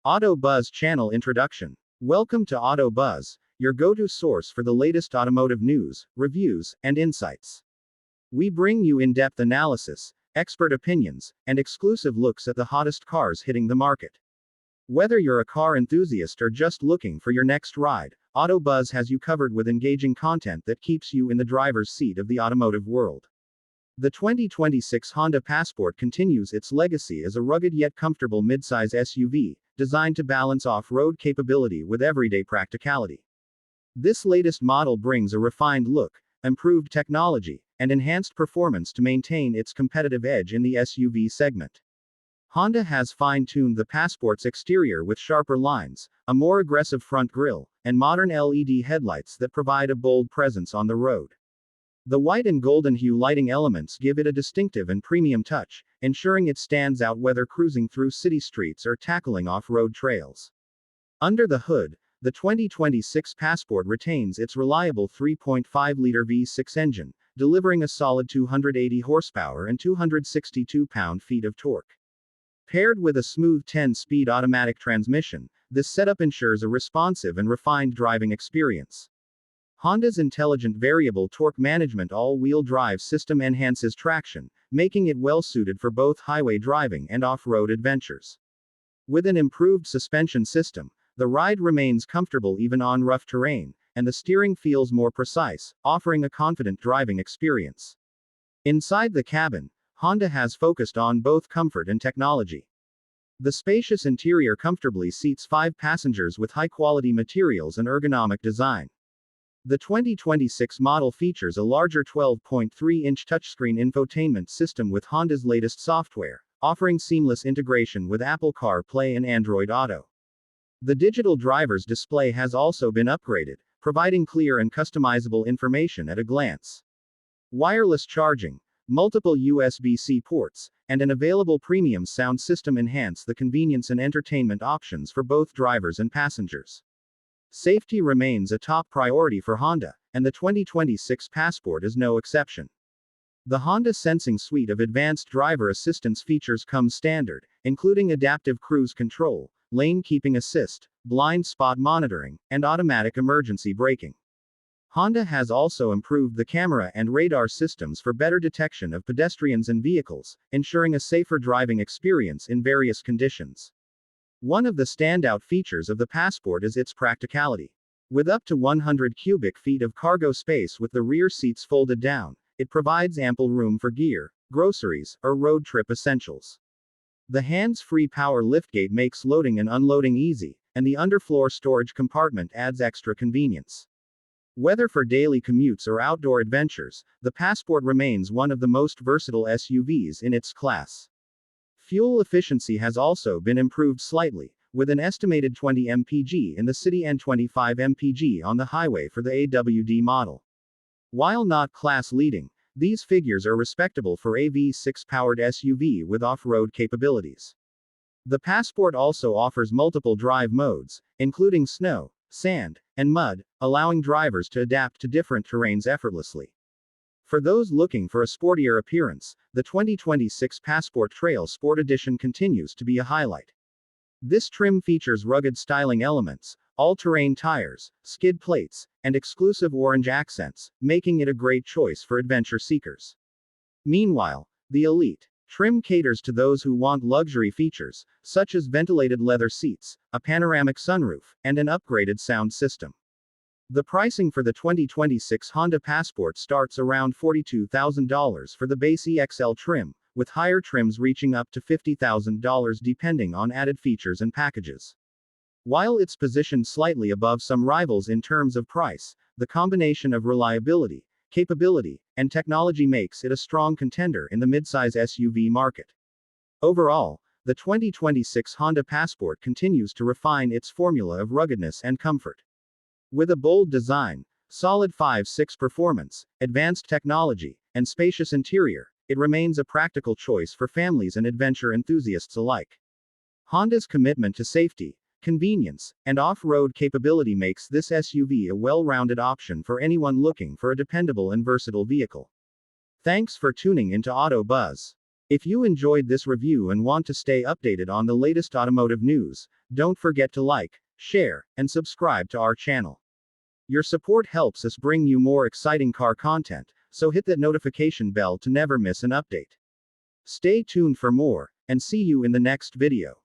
Auto Buzz Channel Introduction. Welcome to Auto Buzz, your go-to source for the latest automotive news, reviews, and insights. We bring you in-depth analysis, expert opinions, and exclusive looks at the hottest cars hitting the market. Whether you're a car enthusiast or just looking for your next ride, Auto Buzz has you covered with engaging content that keeps you in the driver's seat of the automotive world. The 2026 Honda Passport continues its legacy as a rugged yet comfortable midsize SUV, designed to balance off-road capability with everyday practicality. This latest model brings a refined look, improved technology, and enhanced performance to maintain its competitive edge in the SUV segment. Honda has fine-tuned the Passport's exterior with sharper lines, a more aggressive front grille, and modern LED headlights that provide a bold presence on the road. The white and golden hue lighting elements give it a distinctive and premium touch, ensuring it stands out whether cruising through city streets or tackling off-road trails. Under the hood, the 2026 Passport retains its reliable 3.5-liter V6 engine, delivering a solid 280 horsepower and 262 pound-feet of torque. Paired with a smooth 10-speed automatic transmission, this setup ensures a responsive and refined driving experience. Honda's intelligent variable torque management all-wheel drive system enhances traction, making it well-suited for both highway driving and off-road adventures. With an improved suspension system, the ride remains comfortable even on rough terrain, and the steering feels more precise, offering a confident driving experience. Inside the cabin, Honda has focused on both comfort and technology. The spacious interior comfortably seats 5 passengers with high-quality materials and ergonomic design. The 2026 model features a larger 12.3-inch touchscreen infotainment system with Honda's latest software, offering seamless integration with Apple CarPlay and Android Auto. The digital driver's display has also been upgraded, providing clear and customizable information at a glance. Wireless charging, multiple USB-C ports, and an available premium sound system enhance the convenience and entertainment options for both drivers and passengers. Safety remains a top priority for Honda, and the 2026 Passport is no exception. The Honda Sensing suite of advanced driver assistance features comes standard, including adaptive cruise control, lane keeping assist, blind spot monitoring, and automatic emergency braking. Honda has also improved the camera and radar systems for better detection of pedestrians and vehicles, ensuring a safer driving experience in various conditions. One of the standout features of the Passport is its practicality. With up to 100 cubic feet of cargo space with the rear seats folded down, it provides ample room for gear, groceries, or road trip essentials. The hands-free power liftgate makes loading and unloading easy, and the underfloor storage compartment adds extra convenience. Whether for daily commutes or outdoor adventures, the Passport remains one of the most versatile SUVs in its class. Fuel efficiency has also been improved slightly, with an estimated 20 mpg in the city and 25 mpg on the highway for the AWD model. While not class-leading, these figures are respectable for a V6-powered SUV with off-road capabilities. The Passport also offers multiple drive modes, including snow, sand, and mud, allowing drivers to adapt to different terrains effortlessly. For those looking for a sportier appearance, the 2026 Passport Trail Sport Edition continues to be a highlight. This trim features rugged styling elements, all-terrain tires, skid plates, and exclusive orange accents, making it a great choice for adventure seekers. Meanwhile, the Elite trim caters to those who want luxury features, such as ventilated leather seats, a panoramic sunroof, and an upgraded sound system. The pricing for the 2026 Honda Passport starts around $42,000 for the base EXL trim, with higher trims reaching up to $50,000 depending on added features and packages. While it's positioned slightly above some rivals in terms of price, the combination of reliability, capability, and technology makes it a strong contender in the midsize SUV market. Overall, the 2026 Honda Passport continues to refine its formula of ruggedness and comfort. With a bold design, solid 5.6 performance, advanced technology, and spacious interior, it remains a practical choice for families and adventure enthusiasts alike. Honda's commitment to safety, convenience, and off-road capability makes this SUV a well-rounded option for anyone looking for a dependable and versatile vehicle. Thanks for tuning into Auto Buzz. If you enjoyed this review and want to stay updated on the latest automotive news, Don't forget to like, share, and subscribe to our channel. Your support helps us bring you more exciting car content, so hit that notification bell to never miss an update. Stay tuned for more, and see you in the next video.